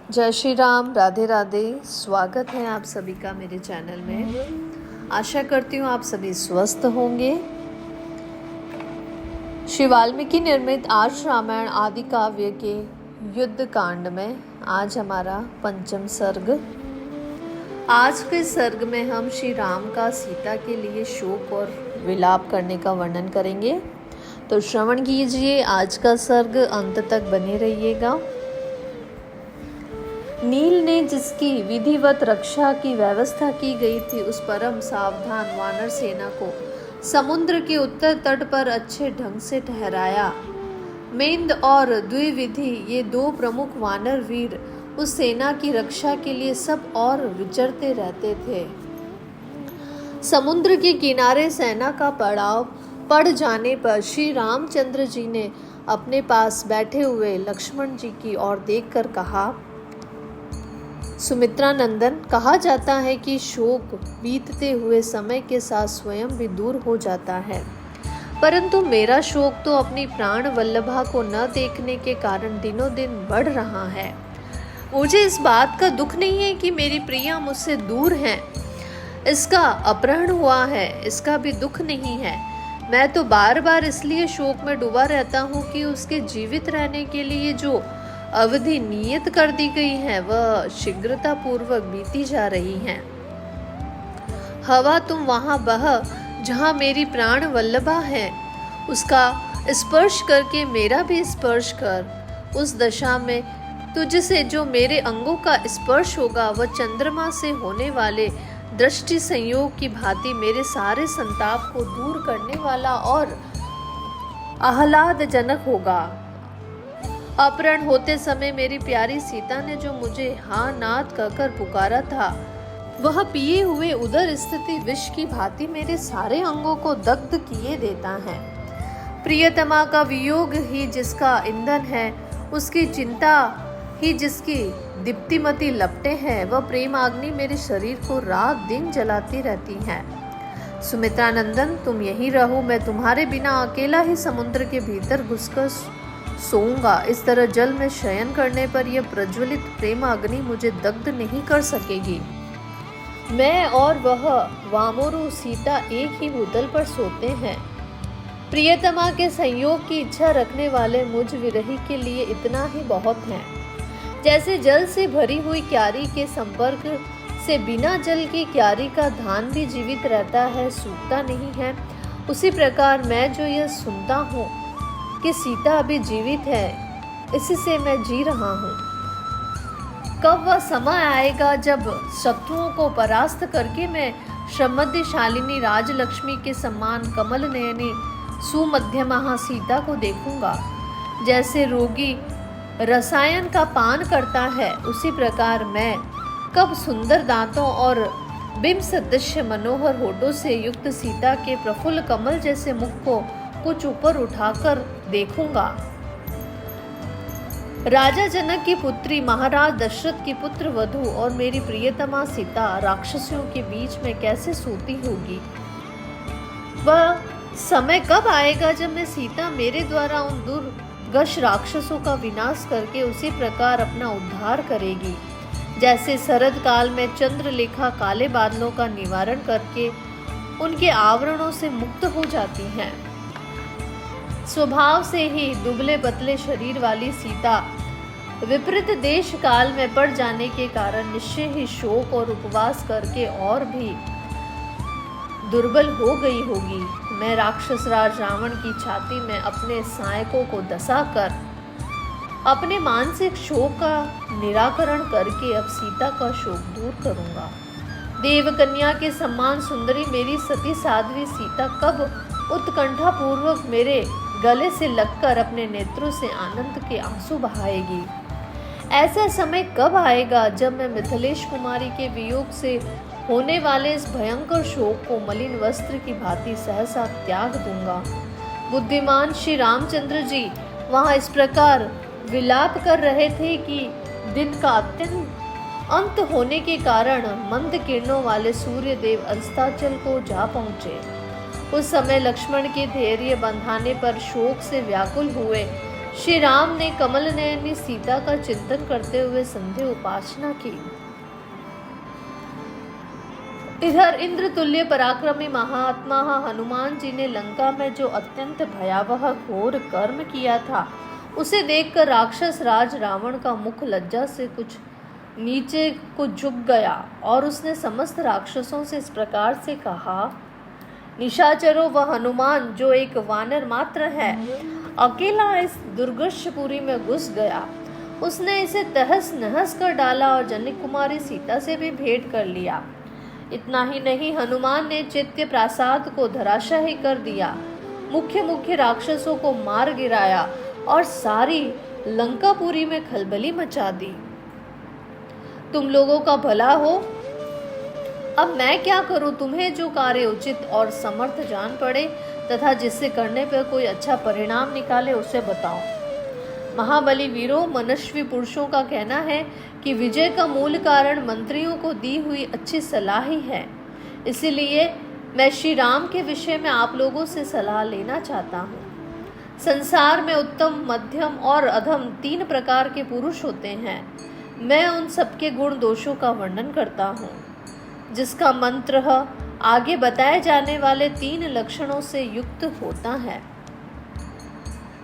जय श्री राम, राधे राधे। स्वागत है आप सभी का मेरे चैनल में। आशा करती हूँ आप सभी स्वस्थ होंगे। श्री वाल्मीकि निर्मित आज रामायण आदि काव्य के युद्ध कांड में आज हमारा पंचम सर्ग। आज के सर्ग में हम श्री राम का सीता के लिए शोक और विलाप करने का वर्णन करेंगे। तो श्रवण कीजिए आज का सर्ग, अंत तक बने रहिएगा। नील ने जिसकी विधिवत रक्षा की व्यवस्था की गई थी, उस परम सावधान वानर सेना को समुद्र के उत्तर तट पर अच्छे ढंग से ठहराया। मेंद और द्विविधि ये दो प्रमुख वानर वीर उस सेना की रक्षा के लिए सब और विचरते रहते थे। समुद्र के किनारे सेना का पड़ाव पड़ जाने पर श्री रामचंद्र जी ने अपने पास बैठे हुए लक्ष्मण जी की ओर देखकर कहा, सुमित्रा नंदन, कहा जाता है कि शोक बीतते हुए समय के साथ स्वयं भी दूर हो जाता है, परंतु मेरा शोक तो अपनी प्राण वल्लभा को न देखने के कारण दिनों दिन बढ़ रहा है। मुझे इस बात का दुख नहीं है कि मेरी प्रिया मुझसे दूर हैं, इसका अपहरण हुआ है, इसका भी दुख नहीं है। मैं तो बार बार इसलिए शोक में डूबा रहता हूँ कि उसके जीवित रहने के लिए जो अवधि नियत कर दी गई है वह शीघ्रता पूर्वक बीती जा रही है। हवा तुम वहां बह जहां मेरी प्राण वल्लभा है, उसका स्पर्श करके मेरा भी स्पर्श कर। उस दशा में तुझसे जो मेरे अंगों का स्पर्श होगा वह चंद्रमा से होने वाले दृष्टि संयोग की भांति मेरे सारे संताप को दूर करने वाला और आह्लादजनक होगा। अपहरण होते समय मेरी प्यारी सीता ने जो मुझे हाँ नाथ कहकर पुकारा था, वह पिए हुए उदर स्थिति विष की भांति मेरे सारे अंगों को दग्ध किए देता है। प्रियतमा का वियोग ही जिसका ईंधन है, उसकी चिंता ही जिसकी दीप्तिमती लपटें हैं, वह प्रेम अग्नि मेरे शरीर को रात दिन जलाती रहती है। सुमित्रा नंदन, तुम यहीं रहो, मैं तुम्हारे बिना अकेला ही समुद्र के भीतर घुसकर सोऊंगा। इस तरह जल में शयन करने पर यह प्रज्वलित प्रेम अग्नि मुझे दग्ध नहीं कर सकेगी। मैं और वह वामोरु सीता एक ही भूतल पर सोते हैं। प्रियतमा के संयोग की इच्छा रखने वाले मुझ विरही के लिए इतना ही बहुत है। जैसे जल से भरी हुई क्यारी के संपर्क से बिना जल की क्यारी का धान भी जीवित रहता है, सूखता नहीं है, उसी प्रकार मैं जो यह सुनता हूँ कि सीता अभी जीवित है, इससे मैं जी रहा हूँ। कब वह समय आएगा जब शत्रुओं को परास्त करके मैं श्रमद्यशालिनी राजलक्ष्मी के समान कमल नयनी सुमध्यमा सीता को देखूंगा। जैसे रोगी रसायन का पान करता है, उसी प्रकार मैं कब सुंदर दांतों और बिंब सदृश मनोहर होठों से युक्त सीता के प्रफुल्ल कमल जैसे मुख को कुछ ऊपर उठाकर देखूंगा। राजा जनक की पुत्री, महाराज दशरथ की पुत्र वधु और मेरी प्रियतमा सीता राक्षसियों के बीच में कैसे सोती होगी। वह समय कब आएगा जब मैं सीता मेरे द्वारा उन दुर्गश राक्षसों का विनाश करके उसी प्रकार अपना उद्धार करेगी, जैसे शरद काल में चंद्रलेखा काले बादलों का निवारण करके उनके आवरणों से मुक्त हो जाती हैं। स्वभाव से ही दुबले पतले शरीर वाली सीता विपरीत देश काल में पड़ जाने के कारण निश्चय ही शोक और उपवास करके और भी दुर्बल हो गई होगी। मैं राक्षस राज रावण की छाती में अपने सायकों को दसाकर अपने मानसिक शोक का निराकरण करके अब सीता का शोक दूर करूंगा। देवकन्या के समान सुंदरी मेरी सती साध्वी सीता कब उत्कंठा पूर्वक मेरे गले से लगकर अपने नेत्रों से आनंद के आंसू बहाएगी। ऐसा समय कब आएगा जब मैं मिथिलेश कुमारी के वियोग से होने वाले इस भयंकर शोक को मलिन वस्त्र की भांति सहसा त्याग दूंगा। बुद्धिमान श्री रामचंद्र जी वहां इस प्रकार विलाप कर रहे थे कि दिन का अत्यंत अंत होने के कारण मंद किरणों वाले सूर्य देव अस्ताचल को जा पहुंचे। उस समय लक्ष्मण के धैर्य बंधाने पर शोक से व्याकुल हुए श्री राम ने कमल नयनी सीता का चिंतन करते हुए संध्या उपासना की। इधर इंद्र तुल्य पराक्रमी महात्मा हनुमान जी ने लंका में जो अत्यंत भयावह घोर कर्म किया था, उसे देखकर राक्षस राज रावण का मुख लज्जा से कुछ नीचे को झुक गया और उसने समस्त राक्षसों से इस प्रकार से कहा, निशाचरों, वह हनुमान जो एक वानर मात्र है, अकेला इस दुर्गशपुरी में घुस गया। उसने इसे तहस नहस कर डाला और जनक कुमारी सीता से भी भेंट कर लिया। इतना ही नहीं, हनुमान ने चैत्य प्रासाद को धराशायी कर दिया, मुख्य मुख्य राक्षसों को मार गिराया और सारी लंकापुरी में खलबली मचा दी। तुम लोगों का भला हो। अब मैं क्या करूं? तुम्हें जो कार्य उचित और समर्थ जान पड़े तथा जिससे करने पर कोई अच्छा परिणाम निकाले, उसे बताओ। महाबली वीरों, मनस्वी पुरुषों का कहना है कि विजय का मूल कारण मंत्रियों को दी हुई अच्छी सलाह ही है। इसीलिए मैं श्री राम के विषय में आप लोगों से सलाह लेना चाहता हूँ। संसार में उत्तम, मध्यम और अधम 3 प्रकार के पुरुष होते हैं। मैं उन सबके गुण दोषों का वर्णन करता हूँ, जिसका मंत्र आगे बताए जाने वाले 3 लक्षणों से युक्त होता है।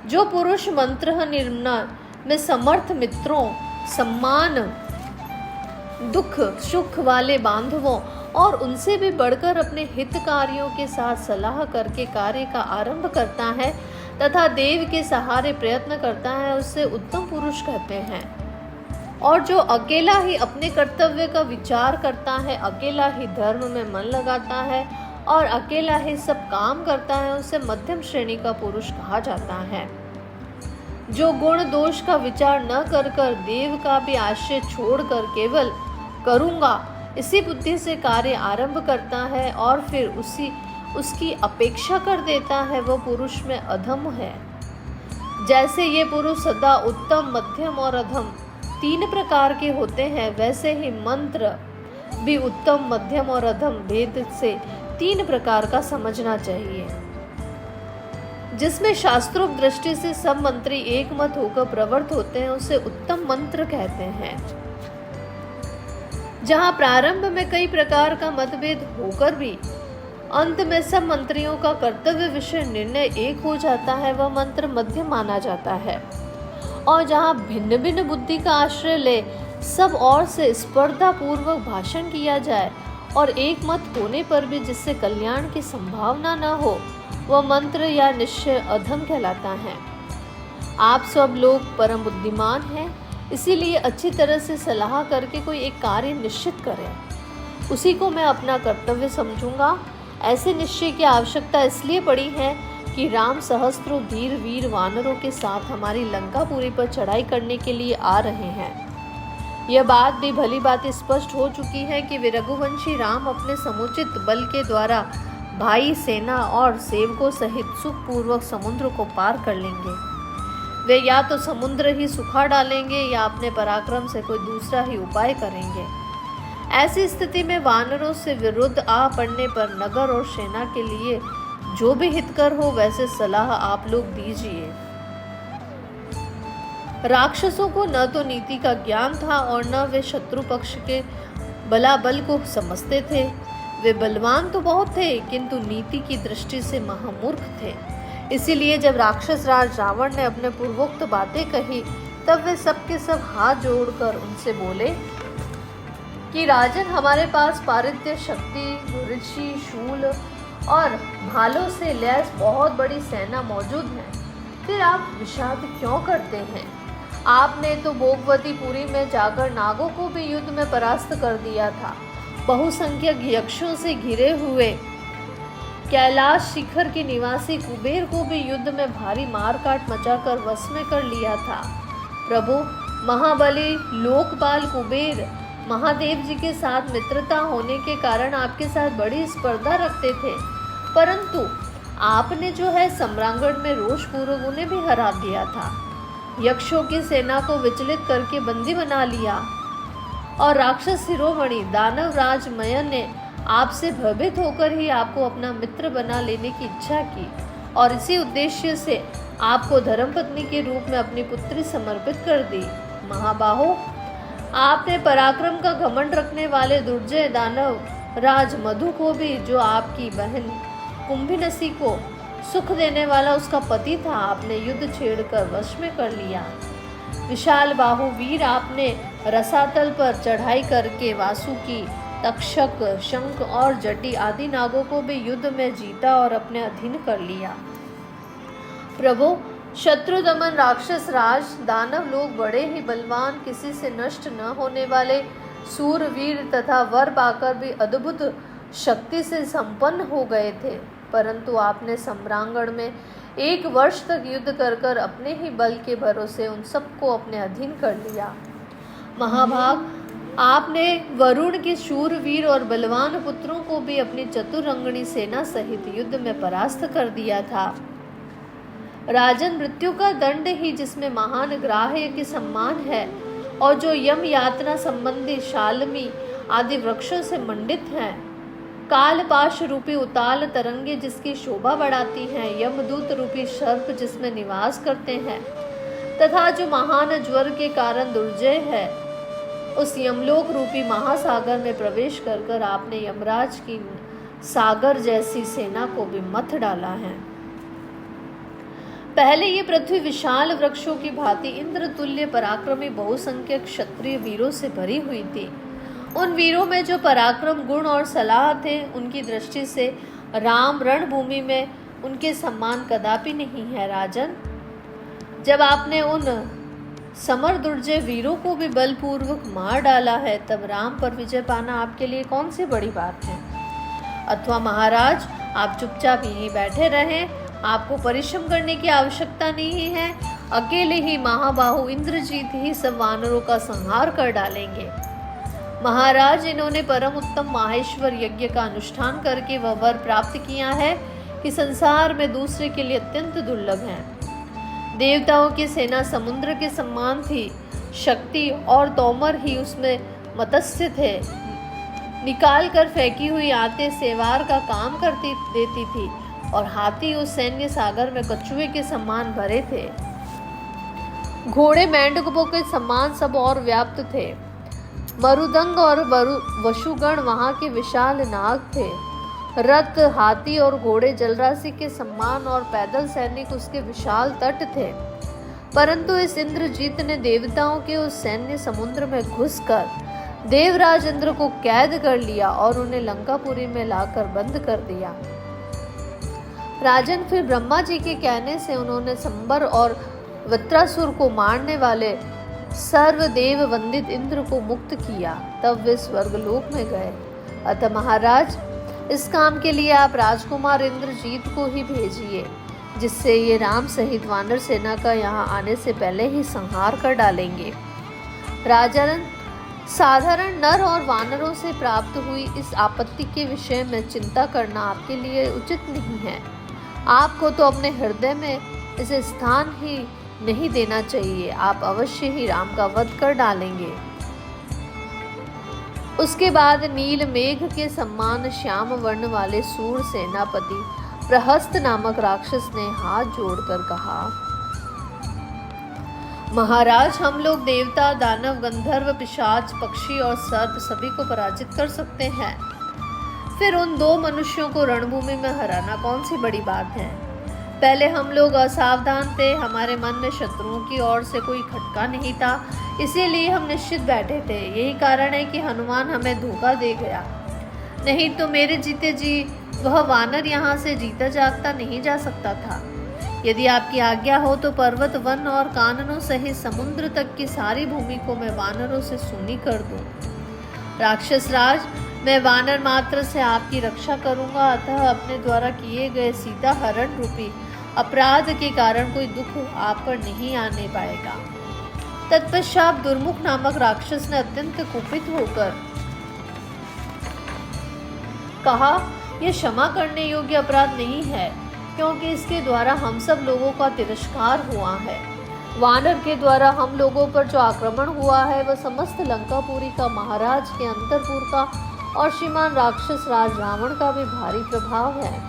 जो पुरुष मंत्र निर्णय में समर्थ मित्रों, सम्मान, दुख सुख वाले बांधवों और उनसे भी बढ़कर अपने हितकारियों के साथ सलाह करके कार्य का आरंभ करता है तथा देव के सहारे प्रयत्न करता है, उससे उत्तम पुरुष कहते हैं। और जो अकेला ही अपने कर्तव्य का विचार करता है, अकेला ही धर्म में मन लगाता है और अकेला ही सब काम करता है, उसे मध्यम श्रेणी का पुरुष कहा जाता है। जो गुण दोष का विचार न कर कर देव का भी आश्रय छोड़कर केवल करूँगा इसी बुद्धि से कार्य आरंभ करता है और फिर उसकी अपेक्षा कर देता है, वह पुरुष में अधम है। जैसे ये पुरुष सदा उत्तम, मध्यम और अधम 3 प्रकार के होते हैं, वैसे ही मंत्र भी उत्तम, मध्यम और अधम भेद से 3 प्रकार का समझना चाहिए। जिसमें शास्त्रोक्त दृष्टि से सब मंत्री एक मत होकर प्रवृत्त होते हैं, उसे उत्तम मंत्र कहते हैं। जहां प्रारंभ में कई प्रकार का मतभेद होकर भी अंत में सब मंत्रियों का कर्तव्य विषय निर्णय एक हो जाता है, वह मंत्र मध्यम माना जाता है। और जहां भिन्न भिन्न बुद्धि का आश्रय ले सब और से स्पर्धा पूर्वक भाषण किया जाए और एक मत होने पर भी जिससे कल्याण की संभावना न हो, वह मंत्र या निश्चय अधम कहलाता है। आप सब लोग परम बुद्धिमान हैं, इसीलिए अच्छी तरह से सलाह करके कोई एक कार्य निश्चित करें, उसी को मैं अपना कर्तव्य समझूंगा। ऐसे निश्चय की आवश्यकता इसलिए पड़ी है कि राम सहस्त्रों धीर वीर वानरों के साथ हमारी लंकापुरी पर चढ़ाई करने के लिए आ रहे हैं। यह बात भी भली बात स्पष्ट हो चुकी है कि वे रघुवंशी राम अपने समुचित बल के द्वारा भाई, सेना और सेवकों सहित सुखपूर्वक समुद्र को पार कर लेंगे। वे या तो समुद्र ही सुखा डालेंगे या अपने पराक्रम से कोई दूसरा ही उपाय करेंगे। ऐसी स्थिति में वानरों से विरुद्ध आ पड़ने पर नगर और सेना के लिए जो भी हितकर हो वैसे सलाह आप लोग दीजिए। राक्षसों को न तो नीति का ज्ञान था और न वे शत्रु पक्ष के बलाबल को समझते थे। वे बलवान तो बहुत थे किंतु नीति की दृष्टि से महामूर्ख थे। इसीलिए जब राक्षस राज रावण ने अपने पूर्वोक्त बातें कही, तब वे सबके सब हाथ जोड़कर उनसे बोले कि राजन, हमारे पास पारित्य शक्ति, ऋषि, शूल और भालों से लैस बहुत बड़ी सेना मौजूद है, फिर आप विषाद क्यों करते हैं? आपने तो भोगवतीपुरी में जाकर नागों को भी युद्ध में परास्त कर दिया था। बहुसंख्यक यक्षों से घिरे हुए कैलाश शिखर के निवासी कुबेर को भी युद्ध में भारी मारकाट मचाकर वश में कर लिया था। प्रभु, महाबली लोकपाल कुबेर महादेव जी के साथ मित्रता होने के कारण आपके साथ बड़ी स्पर्धा रखते थे, परंतु आपने जो है सम्रांगण में रोषपूर्वक उन्हें भी हरा दिया था। यक्षों की सेना को विचलित करके बंदी बना लिया और राक्षस शिरोमणि दानव राज मयन ने आपसे भयभीत होकर ही आपको अपना मित्र बना लेने की इच्छा की और इसी उद्देश्य से आपको धर्मपत्नी के रूप में अपनी पुत्री समर्पित कर दी। महाबाहो, आपने पराक्रम का घमंड रखने वाले दुर्जय दानव राज मधु को भी, जो आपकी बहन कुंभिनसी को सुख देने वाला उसका पति था, आपने युद्ध छेड़कर वश में कर लिया। विशाल बाहु वीर, आपने रसातल पर चढ़ाई करके वासुकी, तक्षक, शंख और जटी आदि नागों को भी युद्ध में जीता और अपने अधीन कर लिया। प्रभु, शत्रु दमन राक्षस राज दानव लोग बड़े ही बलवान, किसी से नष्ट न होने वाले सूरवीर तथा वर पाकर भी अद्भुत शक्ति से संपन्न हो गए थे, परंतु आपने सम्रांगण में 1 वर्ष तक युद्ध कर कर अपने ही बल के भरोसे उन सबको अपने अधीन कर लिया। महाभाग, आपने वरुण के शूरवीर और बलवान पुत्रों को भी अपनी चतुरंगणी सेना सहित युद्ध में परास्त कर दिया था। राजन, मृत्यु का दंड ही जिसमें महान ग्राह्य के सम्मान है और जो यम यातना संबंधी शालमी आदि वृक्षों से मंडित हैं, कालपाश रूपी उताल तरंगे जिसकी शोभा बढ़ाती हैं, यमदूत रूपी सर्प जिसमें निवास करते हैं, तथा जो महान ज्वर के कारण दुर्जय है, उस यमलोक रूपी महासागर में प्रवेश कर कर आपने यमराज की सागर जैसी सेना को भी मथ डाला है। पहले ये पृथ्वी विशाल वृक्षों की भांति इंद्र तुल्य पराक्रमी बहुसंख्यक क्षत्रिय वीरों से भरी हुई थी। उन वीरों में जो पराक्रम, गुण और सलाह थे, उनकी दृष्टि से राम रणभूमि में उनके सम्मान कदापि नहीं है। राजन, जब आपने उन समर दुर्जय वीरों को भी बलपूर्वक मार डाला है, तब राम पर विजय पाना आपके लिए कौन सी बड़ी बात है। अथवा महाराज, आप चुपचाप यहीं बैठे रहें, आपको परिश्रम करने की आवश्यकता नहीं है। अकेले ही महाबाहु इंद्रजीत ही सब वानरों का संहार कर डालेंगे। महाराज, इन्होंने परम उत्तम माहेश्वर यज्ञ का अनुष्ठान करके वह वर प्राप्त किया है कि संसार में दूसरे के लिए अत्यंत दुर्लभ है। देवताओं की सेना समुद्र के समान थी, शक्ति और तोमर ही उसमें मत्स्य थे। निकाल कर फेंकी हुई आते सेवार का काम करती देती थी और हाथी उस सैन्य सागर में कछुए के समान भरे थे। घोड़े मेंढकों के समान सब और व्याप्त थे। मरुदंग और वशुगण वहां के विशाल नाग थे। रथ, हाथी और घोड़े जलराशि के सम्मान और पैदल सैनिक उसके विशाल तट थे। परंतु इस इंद्रजीत ने देवताओं के उस सैन्य समुद्र में घुसकर देवराज इंद्र को कैद कर लिया और उन्हें लंकापुरी में लाकर बंद कर दिया। राजन, फिर ब्रह्मा जी के कहने से उन्होंने संबर और वृत्रासुर को मारने वाले सर्वदेव वंदित इंद्र को मुक्त किया। तब वे स्वर्गलोक में गए। अतः महाराज, इस काम के लिए आप राजकुमार इंद्रजीत को ही भेजिए, जिससे ये राम सहित वानर सेना का यहाँ आने से पहले ही संहार कर डालेंगे। राजन, साधारण नर और वानरों से प्राप्त हुई इस आपत्ति के विषय में चिंता करना आपके लिए उचित नहीं है। आपको तो अपने हृदय में इसे स्थान ही नहीं देना चाहिए। आप अवश्य ही राम का वध कर डालेंगे। उसके बाद नील मेघ के समान श्याम वर्ण वाले सूर सेनापति प्रहस्त नामक राक्षस ने हाथ जोड़कर कहा, महाराज, हम लोग देवता, दानव, गंधर्व, पिशाच, पक्षी और सर्प सभी को पराजित कर सकते हैं। फिर उन 2 मनुष्यों को रणभूमि में हराना कौन सी बड़ी बात है। पहले हम लोग असावधान थे, हमारे मन में शत्रुओं की ओर से कोई खटका नहीं था, इसीलिए हम निश्चित बैठे थे। यही कारण है कि हनुमान हमें धोखा दे गया। नहीं तो मेरे जीते जी वह वानर यहाँ से जीता जागता नहीं जा सकता था। यदि आपकी आज्ञा हो तो पर्वत, वन और काननों सहित समुद्र तक की सारी भूमि को मैं वानरों से सूनी कर दूं। राक्षस राज, मैं वानर मात्र से आपकी रक्षा करूंगा, अतः अपने द्वारा किए गए सीता हरण रूपी अपराध के कारण कोई दुख आप पर नहीं आने पाएगा। तत्पश्चात दुर्मुख नामक राक्षस ने अत्यंत कुपित होकर कहा, यह क्षमा करने योग्य अपराध नहीं है, क्योंकि इसके द्वारा हम सब लोगों का तिरस्कार हुआ है। वानर के द्वारा हम लोगों पर जो आक्रमण हुआ है वह समस्त लंकापुरी का, महाराज के अंतरपुर का और श्रीमान राक्षस राज रावण का भी भारी प्रभाव है।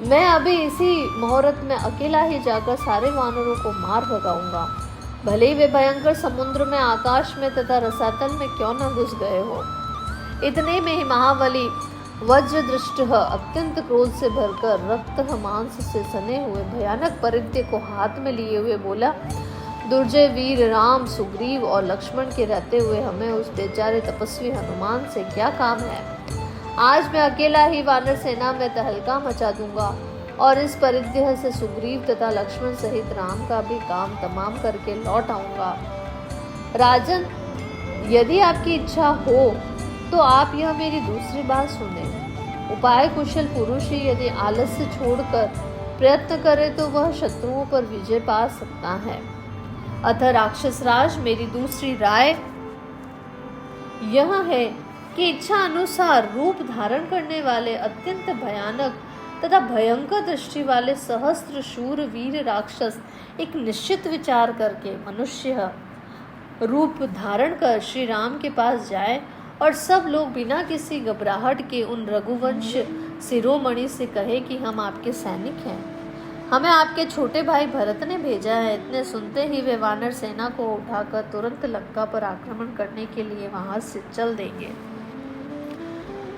मैं अभी इसी मुहूर्त में अकेला ही जाकर सारे वानरों को मार भगाऊंगा, भले ही वे भयंकर समुद्र में, आकाश में तथा रसातल में क्यों न घुस गए हो। इतने में ही महाबली वज्रदृष्ट अत्यंत क्रोध से भरकर रक्त मांस से सने हुए भयानक परित्य को हाथ में लिए हुए बोला, दुर्जय वीर राम, सुग्रीव और लक्ष्मण के रहते हुए हमें उस बेचारे तपस्वी हनुमान से क्या काम है। आज मैं अकेला ही वानर सेना में तहलका मचा दूंगा और इस परिद्य से सुग्रीव तथा लक्ष्मण सहित राम का भी काम तमाम करके लौट आऊंगा। राजन, यदि आपकी इच्छा हो तो आप यह मेरी दूसरी बात सुने। उपाय कुशल पुरुष ही यदि आलस्य छोड़कर प्रयत्न करे तो वह शत्रुओं पर विजय पा सकता है। अतः राक्षसराज, मेरी दूसरी राय यह है कि इच्छा अनुसार रूप धारण करने वाले अत्यंत भयानक तथा भयंकर दृष्टि वाले सहस्त्र शूर वीर राक्षस एक निश्चित विचार करके मनुष्य रूप धारण कर श्री राम के पास जाए और सब लोग बिना किसी घबराहट के उन रघुवंश शिरोमणि से कहे कि हम आपके सैनिक हैं, हमें आपके छोटे भाई भरत ने भेजा है। इतने सुनते ही वे वानर सेना को उठाकर तुरंत लंका पर आक्रमण करने के लिए वहां से चल देंगे।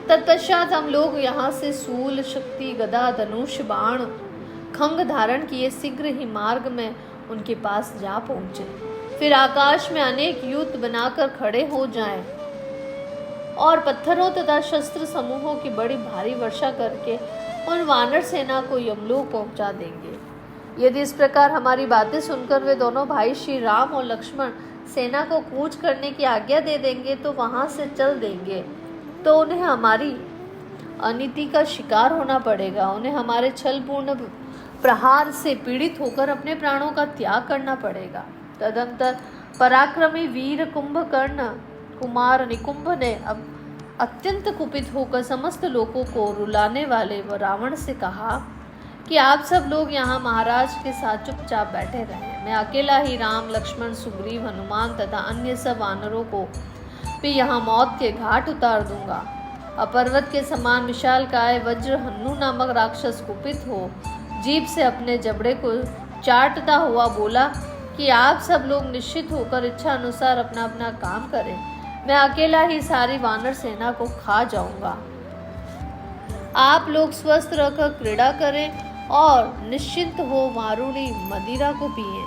तत्पश्चात हम लोग यहाँ से सूल, शक्ति, गदा, धनुष, बाण, खंग धारण किए शीघ्र ही मार्ग में उनके पास जा पहुंचे। फिर आकाश में अनेक युद्ध बनाकर खड़े हो जाएं और पत्थरों तथा शस्त्र समूहों की बड़ी भारी वर्षा करके उन वानर सेना को यमलोक पहुंचा देंगे। यदि इस प्रकार हमारी बातें सुनकर वे दोनों भाई श्री राम और लक्ष्मण सेना को कूच करने की आज्ञा दे देंगे तो वहां से चल देंगे, तो उन्हें हमारी अनीति का शिकार होना पड़ेगा। उन्हें हमारे छलपूर्ण प्रहार से पीड़ित होकर अपने प्राणों का त्याग करना पड़ेगा। तदंतर पराक्रमी वीर कुंभकर्ण कुमार निकुंभ ने अब अत्यंत कुपित होकर समस्त लोगों को रुलाने वाले व रावण से कहा कि आप सब लोग यहाँ महाराज के साथ चुपचाप बैठे रहें। मैं अकेला ही राम, लक्ष्मण, सुग्रीव, हनुमान तथा अन्य सब वानरों को भी यहाँ मौत के घाट उतार दूंगा। अपर्वत के समान विशालकाय वज्र हन्नु नामक राक्षस कुपित हो जीभ से अपने जबड़े को चाटता हुआ बोला कि आप सब लोग निश्चित होकर इच्छा अनुसार अपना अपना काम करें, मैं अकेला ही सारी वानर सेना को खा जाऊंगा। आप लोग स्वस्थ रहकर क्रीड़ा करें और निश्चिंत हो मारुणी मदिरा को पिए।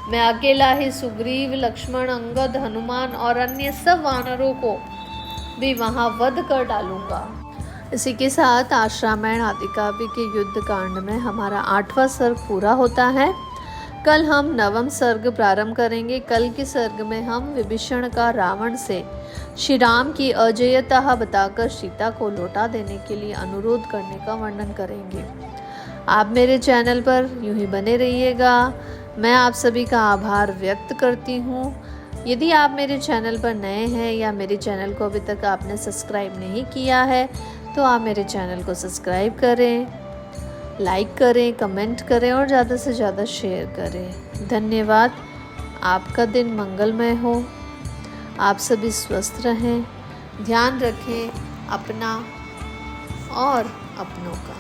मैं अकेला ही सुग्रीव, लक्ष्मण, अंगद, हनुमान और अन्य सब वानरों को भी वहां वध कर डालूंगा। इसी के साथ आश्रामण आदि काव्य के युद्ध कांड में हमारा 8वां सर्ग पूरा होता है। कल हम 9वां सर्ग प्रारंभ करेंगे। कल के सर्ग में हम विभीषण का रावण से श्री राम की अजेयता बताकर सीता को लौटा देने के लिए अनुरोध करने का वर्णन करेंगे। आप मेरे चैनल पर यूं ही बने रहिएगा। मैं आप सभी का आभार व्यक्त करती हूँ। यदि आप मेरे चैनल पर नए हैं या मेरे चैनल को अभी तक आपने सब्सक्राइब नहीं किया है तो आप मेरे चैनल को सब्सक्राइब करें, लाइक करें, कमेंट करें और ज़्यादा से ज़्यादा शेयर करें। धन्यवाद। आपका दिन मंगलमय हो। आप सभी स्वस्थ रहें, ध्यान रखें अपना और अपनों का।